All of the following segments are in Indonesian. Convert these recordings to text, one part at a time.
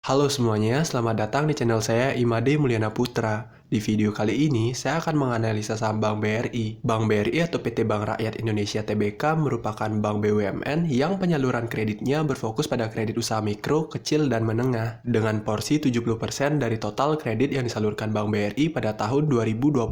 Halo semuanya, selamat datang di channel saya Imade Mulyana Putra. Di video kali ini, saya akan menganalisa saham Bank BRI. Bank BRI atau PT Bank Rakyat Indonesia Tbk merupakan bank BUMN yang penyaluran kreditnya berfokus pada kredit usaha mikro, kecil, dan menengah. Dengan porsi 70% dari total kredit yang disalurkan Bank BRI pada tahun 2022.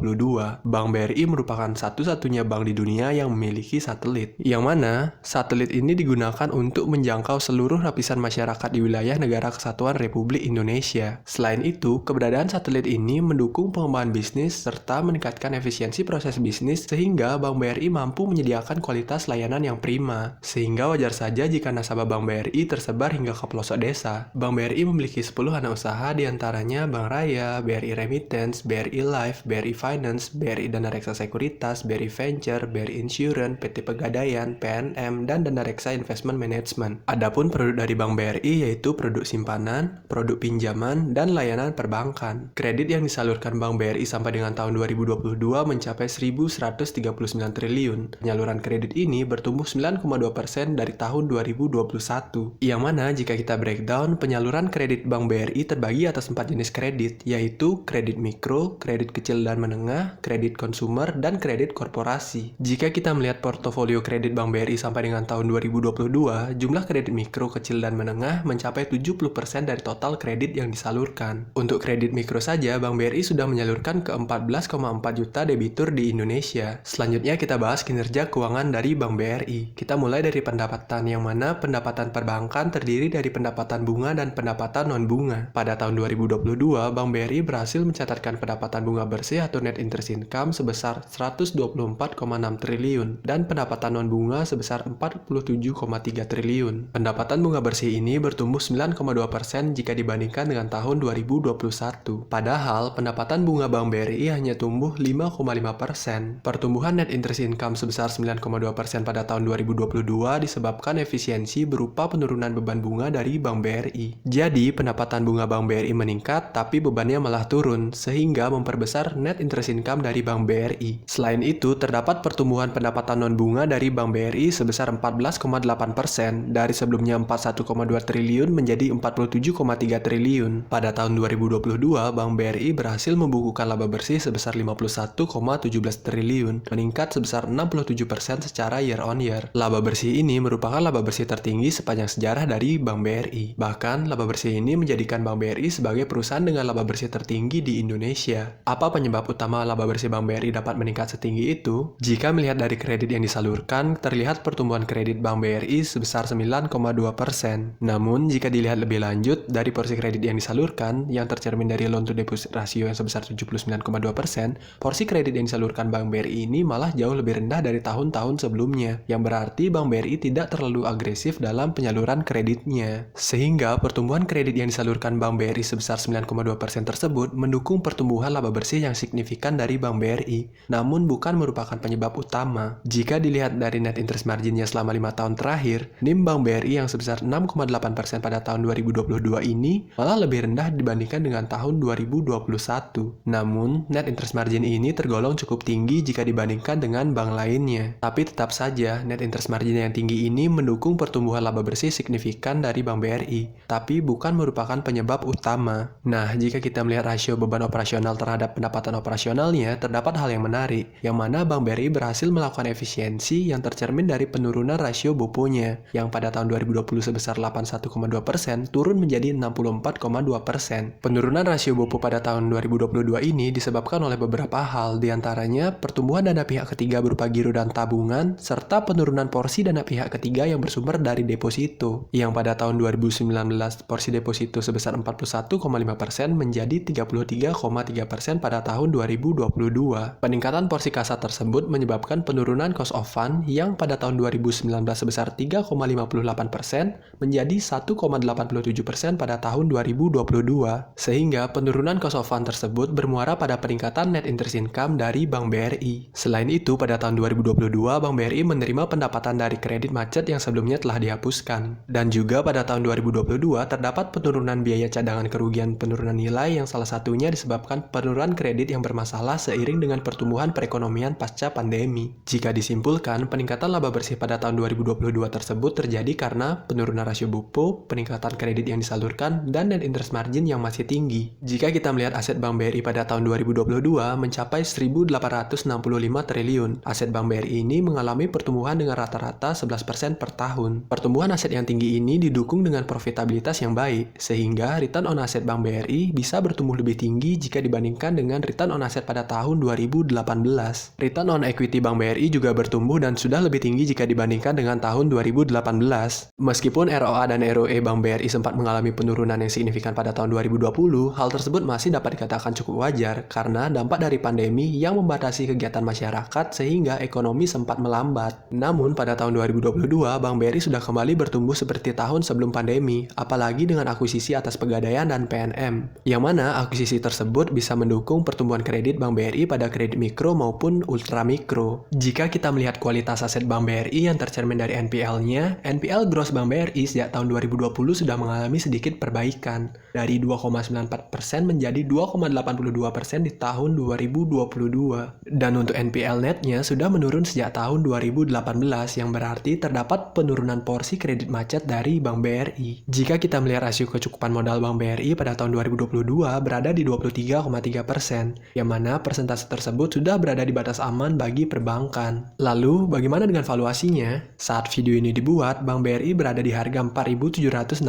Bank BRI merupakan satu-satunya bank di dunia yang memiliki satelit. Yang mana, satelit ini digunakan untuk menjangkau seluruh lapisan masyarakat di wilayah Negara Kesatuan Republik Indonesia. Selain itu, keberadaan satelit ini mendukung pengembangan bisnis serta meningkatkan efisiensi proses bisnis sehingga Bank BRI mampu menyediakan kualitas layanan yang prima. Sehingga wajar saja jika nasabah Bank BRI tersebar hingga ke pelosok desa. Bank BRI memiliki 10 anak usaha diantaranya Bank Raya, BRI Remittance, BRI Life, BRI Finance, BRI Dana Reksa Sekuritas, BRI Venture, BRI Insurance, PT Pegadaian, PNM, dan Dana Reksa Investment Management. Adapun produk dari Bank BRI yaitu produk simpanan, produk pinjaman, dan layanan perbankan. Kredit yang disalurkan Bank BRI sampai dengan tahun 2022 mencapai 1.139 triliun. Penyaluran kredit ini bertumbuh 9,2% dari tahun 2021. Yang mana jika kita breakdown, penyaluran kredit Bank BRI terbagi atas 4 jenis kredit, yaitu kredit mikro, kredit kecil dan menengah, kredit konsumer, dan kredit korporasi. Jika kita melihat portofolio kredit Bank BRI sampai dengan tahun 2022, jumlah kredit mikro, kecil, dan menengah mencapai 70% dari total kredit yang disalurkan. Untuk kredit mikro saja, Bank BRI sudah menyalurkan ke 14,4 juta debitur di Indonesia. Selanjutnya kita bahas kinerja keuangan dari Bank BRI. Kita mulai dari pendapatan, yang mana pendapatan perbankan terdiri dari pendapatan bunga dan pendapatan non-bunga. Pada tahun 2022, Bank BRI berhasil mencatatkan pendapatan bunga bersih atau net interest income sebesar 124,6 triliun dan pendapatan non-bunga sebesar 47,3 triliun. Pendapatan bunga bersih ini bertumbuh 9,2% jika dibandingkan dengan tahun 2021. Padahal, pendapatan bunga Bank BRI hanya tumbuh 5,5%. Pertumbuhan net interest income sebesar 9,2% pada tahun 2022 disebabkan efisiensi berupa penurunan beban bunga dari Bank BRI. Jadi, pendapatan bunga Bank BRI meningkat, tapi bebannya malah turun, sehingga memperbesar net interest income dari Bank BRI. Selain itu, terdapat pertumbuhan pendapatan non-bunga dari Bank BRI sebesar 14,8%, dari sebelumnya 41,2 triliun menjadi 47,3 triliun. Pada tahun 2022, Bank BRI berhasil membukukan laba bersih sebesar 51,17 triliun, meningkat sebesar 67% secara year on year. Laba bersih ini merupakan laba bersih tertinggi sepanjang sejarah dari Bank BRI. Bahkan, laba bersih ini menjadikan Bank BRI sebagai perusahaan dengan laba bersih tertinggi di Indonesia. Apa penyebab utama laba bersih Bank BRI dapat meningkat setinggi itu? Jika melihat dari kredit yang disalurkan, terlihat pertumbuhan kredit Bank BRI sebesar 9,2%. Namun, jika dilihat lebih lanjut, dari porsi kredit yang disalurkan, yang tercermin dari loan to deposit ratio yang sebesar 79,2%, porsi kredit yang disalurkan Bank BRI ini malah jauh lebih rendah dari tahun-tahun sebelumnya, yang berarti Bank BRI tidak terlalu agresif dalam penyaluran kreditnya. Sehingga pertumbuhan kredit yang disalurkan Bank BRI sebesar 9,2% tersebut mendukung pertumbuhan laba bersih yang signifikan dari Bank BRI, namun bukan merupakan penyebab utama. Jika dilihat dari net interest marginnya selama 5 tahun terakhir, NIM Bank BRI yang sebesar 6,8% pada tahun 2022 ini malah lebih rendah dibandingkan dengan tahun 2021. Namun, net interest margin ini tergolong cukup tinggi jika dibandingkan dengan bank lainnya. Tapi tetap saja, net interest margin yang tinggi ini mendukung pertumbuhan laba bersih signifikan dari Bank BRI, tapi bukan merupakan penyebab utama. Nah, jika kita melihat rasio beban operasional terhadap pendapatan operasionalnya, terdapat hal yang menarik, yang mana Bank BRI berhasil melakukan efisiensi yang tercermin dari penurunan rasio BOPO-nya, yang pada tahun 2020 sebesar 81,2% turun menjadi 64,2%. Penurunan rasio BOPO pada tahun 2022 ini disebabkan oleh beberapa hal, diantaranya pertumbuhan dana pihak ketiga berupa giro dan tabungan, serta penurunan porsi dana pihak ketiga yang bersumber dari deposito, yang pada tahun 2019 porsi deposito sebesar 41,5% menjadi 33,3% pada tahun 2022. Peningkatan porsi kasa tersebut menyebabkan penurunan cost of fund yang pada tahun 2019 sebesar 3,58% menjadi 1,87% pada tahun 2022, sehingga penurunan cost of fund tersebut tersebut bermuara pada peningkatan net interest income dari Bank BRI. Selain itu, pada tahun 2022, Bank BRI menerima pendapatan dari kredit macet yang sebelumnya telah dihapuskan. Dan juga pada tahun 2022, terdapat penurunan biaya cadangan kerugian penurunan nilai yang salah satunya disebabkan penurunan kredit yang bermasalah seiring dengan pertumbuhan perekonomian pasca pandemi. Jika disimpulkan, peningkatan laba bersih pada tahun 2022 tersebut terjadi karena penurunan rasio BUPO, peningkatan kredit yang disalurkan, dan net interest margin yang masih tinggi. Jika kita melihat aset Bank BRI pada tahun 2022 mencapai 1.865 triliun. Aset Bank BRI ini mengalami pertumbuhan dengan rata-rata 11% per tahun. Pertumbuhan aset yang tinggi ini didukung dengan profitabilitas yang baik, sehingga return on asset Bank BRI bisa bertumbuh lebih tinggi jika dibandingkan dengan return on asset pada tahun 2018. Return on equity Bank BRI juga bertumbuh dan sudah lebih tinggi jika dibandingkan dengan tahun 2018. Meskipun ROA dan ROE Bank BRI sempat mengalami penurunan yang signifikan pada tahun 2020, hal tersebut masih dapat dikatakan cukup wajar karena dampak dari pandemi yang membatasi kegiatan masyarakat sehingga ekonomi sempat melambat. Namun pada tahun 2022, Bank BRI sudah kembali bertumbuh seperti tahun sebelum pandemi, apalagi dengan akuisisi atas Pegadaian dan PNM, yang mana akuisisi tersebut bisa mendukung pertumbuhan kredit Bank BRI pada kredit mikro maupun ultramikro. Jika kita melihat kualitas aset Bank BRI yang tercermin dari NPL-nya, NPL gross Bank BRI sejak tahun 2020 sudah mengalami sedikit perbaikan, dari 2,94% menjadi 2,82% di tahun 2022. Dan untuk NPL netnya sudah menurun sejak tahun 2018 yang berarti terdapat penurunan porsi kredit macet dari Bank BRI. Jika kita melihat rasio kecukupan modal Bank BRI pada tahun 2022 berada di 23,3%, yang mana persentase tersebut sudah berada di batas aman bagi perbankan. Lalu, bagaimana dengan valuasinya? Saat video ini dibuat, Bank BRI berada di harga 4.760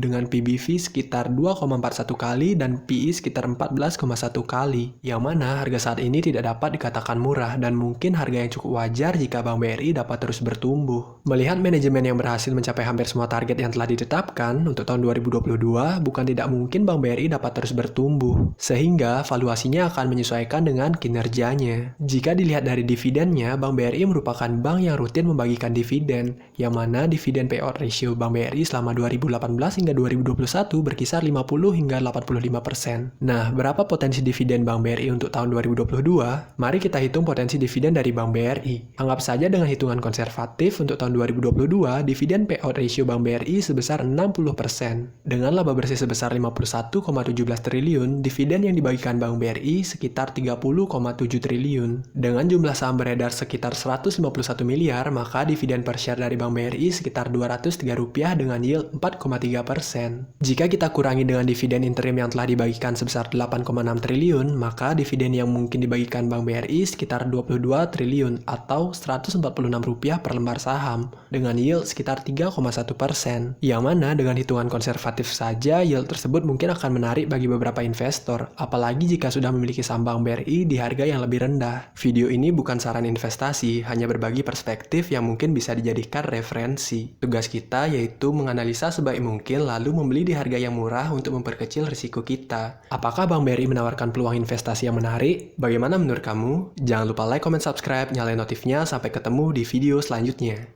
dengan PBV sekitar 2,41 kali dan PE sekitar 14,1 kali, yang mana harga saat ini tidak dapat dikatakan murah dan mungkin harga yang cukup wajar jika Bank BRI dapat terus bertumbuh. Melihat manajemen yang berhasil mencapai hampir semua target yang telah ditetapkan untuk tahun 2022, bukan tidak mungkin Bank BRI dapat terus bertumbuh, sehingga valuasinya akan menyesuaikan dengan kinerjanya. Jika dilihat dari dividennya, Bank BRI merupakan bank yang rutin membagikan dividen, yang mana dividen payout ratio Bank BRI selama 2018 hingga 2021 berkisar 50 hingga 85%. Nah, berapa potensi dividen Bank BRI untuk tahun 2022? Mari kita hitung potensi dividen dari Bank BRI. Anggap saja dengan hitungan konservatif untuk tahun 2022, dividen payout ratio Bank BRI sebesar 60%. Dengan laba bersih sebesar 51,17 triliun, dividen yang dibagikan Bank BRI sekitar 30,7 triliun. Dengan jumlah saham beredar sekitar 151 miliar, maka dividen per share dari Bank BRI sekitar Rp203 dengan yield 4,3%. Jika kita kurangi dengan dividen interim yang telah dibagikan sebesar 8,6 triliun, maka dividen yang mungkin dibagikan Bank BRI sekitar 22 triliun atau Rp146 per lembar saham dengan yield sekitar 3,1%. Yang mana dengan hitungan konservatif saja, yield tersebut mungkin akan menarik bagi beberapa investor, apalagi jika sudah memiliki saham Bank BRI di harga yang lebih rendah. Video ini bukan saran investasi, hanya berbagi perspektif yang mungkin bisa dijadikan referensi. Tugas kita yaitu menganalisa sebaik mungkin lalu membeli di harga yang murah untuk memperkecil risiko kita. Apakah Bank BRI menawarkan peluang investasi yang menarik? Bagaimana menurut kamu? Jangan lupa like, comment, subscribe, nyalain notifnya. Sampai ketemu di video selanjutnya.